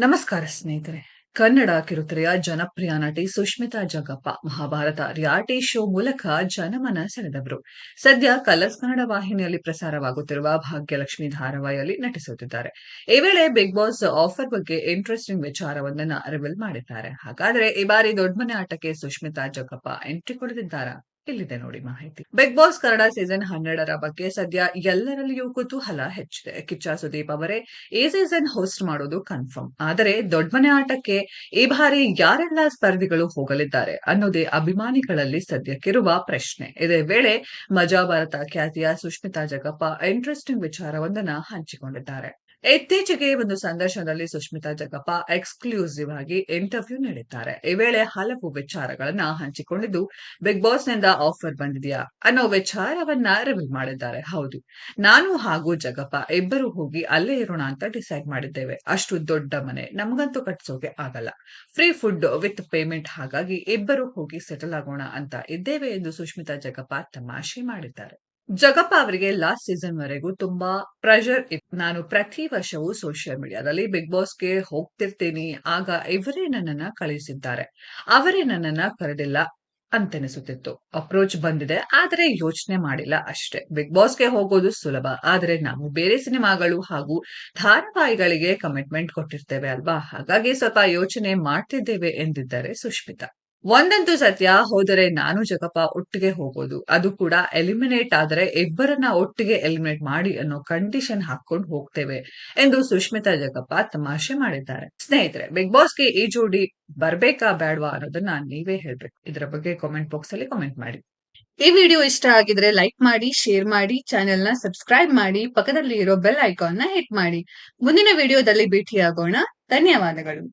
ನಮಸ್ಕಾರ ಸ್ನೇಹಿತರೆ. ಕನ್ನಡ ಕಿರುತೆರೆಯ ಜನಪ್ರಿಯ ನಟಿ ಸುಶ್ಮಿತಾ ಜಗ್ಗಪ್ಪ ಮಹಾಭಾರತ ರಿಯಾಲಿಟಿ ಶೋ ಮೂಲಕ ಜನಮನ ಸೆಳೆದವರು. ಸದ್ಯ ಕಲರ್ಸ್ ಕನ್ನಡ ವಾಹಿನಿಯಲ್ಲಿ ಪ್ರಸಾರವಾಗುತ್ತಿರುವ ಭಾಗ್ಯಲಕ್ಷ್ಮಿ ಧಾರಾವಾಹಿಯಲ್ಲಿ ನಟಿಸುತ್ತಿದ್ದಾರೆ. ಈ ವೇಳೆ ಬಿಗ್ ಬಾಸ್ ಆಫರ್ ಬಗ್ಗೆ ಇಂಟ್ರೆಸ್ಟಿಂಗ್ ವಿಚಾರವೊಂದನ್ನ ರಿವೀಲ್ ಮಾಡಿದ್ದಾರೆ. ಹಾಗಾದ್ರೆ ಈ ಬಾರಿ ದೊಡ್ಡ ಮನೆ ಆಟಕ್ಕೆ ಸುಶ್ಮಿತಾ ಜಗ್ಗಪ್ಪ ಎಂಟ್ರಿ ಕೊಡಲಿದ್ದಾರಾ? ಇಲ್ಲಿದೆ ನೋಡಿ ಮಾಹಿತಿ. ಬಿಗ್ ಬಾಸ್ ಕನ್ನಡ ಸೀಸನ್ 12ರ ಬಗ್ಗೆ ಸದ್ಯ ಎಲ್ಲರಲ್ಲಿಯೂ ಕುತೂಹಲ ಹೆಚ್ಚಿದೆ. ಕಿಚ್ಚ ಸುದೀಪ್ ಅವರೇ ಈ ಸೀಸನ್ ಹೋಸ್ಟ್ ಮಾಡೋದು ಕನ್ಫರ್ಮ್. ಆದರೆ ದೊಡ್ಡಮನೆ ಆಟಕ್ಕೆ ಈ ಬಾರಿ ಯಾರೆಲ್ಲ ಸ್ಪರ್ಧಿಗಳು ಹೋಗಲಿದ್ದಾರೆ ಅನ್ನೋದೇ ಅಭಿಮಾನಿಗಳಲ್ಲಿ ಸದ್ಯಕ್ಕಿರುವ ಪ್ರಶ್ನೆ. ಇದೇ ವೇಳೆ ಮಜಾ ಭಾರತ ಖ್ಯಾತಿಯ ಸುಶ್ಮಿತಾ ಜಗ್ಗಪ್ಪ ಇಂಟ್ರೆಸ್ಟಿಂಗ್ ವಿಚಾರವೊಂದನ್ನ ಹಂಚಿಕೊಂಡಿದ್ದಾರೆ. ಇತ್ತೀಚೆಗೆ ಒಂದು ಸಂದರ್ಶನದಲ್ಲಿ ಸುಶ್ಮಿತಾ ಜಗ್ಗಪ್ಪ ಎಕ್ಸ್ಕ್ಲೂಸಿವ್ ಆಗಿ ಇಂಟರ್ವ್ಯೂ ನೀಡಿದ್ದಾರೆ. ಈ ವೇಳೆ ಹಲವು ವಿಚಾರಗಳನ್ನ ಹಂಚಿಕೊಂಡಿದ್ದು, ಬಿಗ್ ಬಾಸ್ ನಿಂದ ಆಫರ್ ಬಂದಿದೆಯಾ ಅನ್ನೋ ವಿಚಾರವನ್ನ ರಿವೀಲ್ ಮಾಡಿದ್ದಾರೆ. ಹೌದು, ನಾನು ಹಾಗೂ ಜಗ್ಗಪ್ಪ ಇಬ್ಬರು ಹೋಗಿ ಅಲ್ಲೇ ಇರೋಣ ಅಂತ ಡಿಸೈಡ್ ಮಾಡಿದ್ದೇವೆ. ಅಷ್ಟು ದೊಡ್ಡ ಮನೆ ನಮಗಂತೂ ಕಟ್ಸೋಕೆ ಆಗಲ್ಲ. ಫ್ರೀ ಫುಡ್ ವಿತ್ ಪೇಮೆಂಟ್, ಹಾಗಾಗಿ ಇಬ್ಬರು ಹೋಗಿ ಸೆಟಲ್ ಆಗೋಣ ಅಂತ ಇದ್ದೇವೆ ಎಂದು ಸುಶ್ಮಿತಾ ಜಗ್ಗಪ್ಪ ತಮಾಷೆ ಮಾಡಿದ್ದಾರೆ. ಜಗಪ್ಪ ಅವರಿಗೆ ಲಾಸ್ಟ್ ಸೀಸನ್ ವರೆಗೂ ತುಂಬಾ ಪ್ರೆಷರ್ ಇತ್ತು. ನಾನು ಪ್ರತಿ ವರ್ಷವೂ ಸೋಷಿಯಲ್ ಮೀಡಿಯಾದಲ್ಲಿ ಬಿಗ್ ಬಾಸ್ಗೆ ಹೋಗ್ತಿರ್ತೀನಿ. ಆಗ ಇವರೇ ನನ್ನನ್ನ ಕಳಿಸಿದ್ದಾರೆ, ಅವರೇ ನನ್ನನ್ನ ಕರೆದಿಲ್ಲ ಅಂತನಿಸುತ್ತಿತ್ತು. ಅಪ್ರೋಚ್ ಬಂದಿದೆ, ಆದರೆ ಯೋಚನೆ ಮಾಡಿಲ್ಲ ಅಷ್ಟೇ. ಬಿಗ್ ಬಾಸ್ಗೆ ಹೋಗೋದು ಸುಲಭ, ಆದರೆ ನಾವು ಬೇರೆ ಸಿನಿಮಾಗಳು ಹಾಗೂ ಧಾರಾವಾಹಿಗಳಿಗೆ ಕಮಿಟ್ಮೆಂಟ್ ಕೊಟ್ಟಿರ್ತೇವೆ ಅಲ್ವಾ, ಹಾಗಾಗಿ ಸ್ವಲ್ಪ ಯೋಚನೆ ಮಾಡ್ತಿದ್ದೇವೆ ಎಂದಿದ್ದಾರೆ ಸುಷ್ಮಿತಾ. ಒಂದಂತೂ ಸತ್ಯ, ಹೋದರೆ ನಾನು ಜಗಪ್ಪ ಒಟ್ಟಿಗೆ ಹೋಗೋದು, ಅದು ಕೂಡ ಎಲಿಮಿನೇಟ್ ಆದರೆ ಇಬ್ಬರನ್ನ ಒಟ್ಟಿಗೆ ಎಲಿಮಿನೇಟ್ ಮಾಡಿ ಅನ್ನೋ ಕಂಡೀಷನ್ ಹಾಕೊಂಡು ಹೋಗ್ತೇವೆ ಎಂದು ಸುಷ್ಮಿತಾ ಜಗಪ್ಪ ತಮಾಷೆ ಮಾಡಿದ್ದಾರೆ. ಸ್ನೇಹಿತರೆ, ಬಿಗ್ ಬಾಸ್ಗೆ ಈ ಜೋಡಿ ಬರ್ಬೇಕಾ ಬೇಡವಾ ಅನ್ನೋದನ್ನ ನೀವೇ ಹೇಳ್ಬೇಕು. ಇದರ ಬಗ್ಗೆ ಕಾಮೆಂಟ್ ಬಾಕ್ಸ್ ಅಲ್ಲಿ ಕಾಮೆಂಟ್ ಮಾಡಿ. ಈ ವಿಡಿಯೋ ಇಷ್ಟ ಆಗಿದ್ರೆ ಲೈಕ್ ಮಾಡಿ, ಶೇರ್ ಮಾಡಿ, ಚಾನೆಲ್ ನ ಸಬ್ಸ್ಕ್ರೈಬ್ ಮಾಡಿ, ಪಕ್ಕದಲ್ಲಿ ಇರೋ ಬೆಲ್ ಐಕಾನ್ ನ ಹಿಟ್ ಮಾಡಿ. ಮುಂದಿನ ವಿಡಿಯೋದಲ್ಲಿ ಭೇಟಿಯಾಗೋಣ. ಧನ್ಯವಾದಗಳು.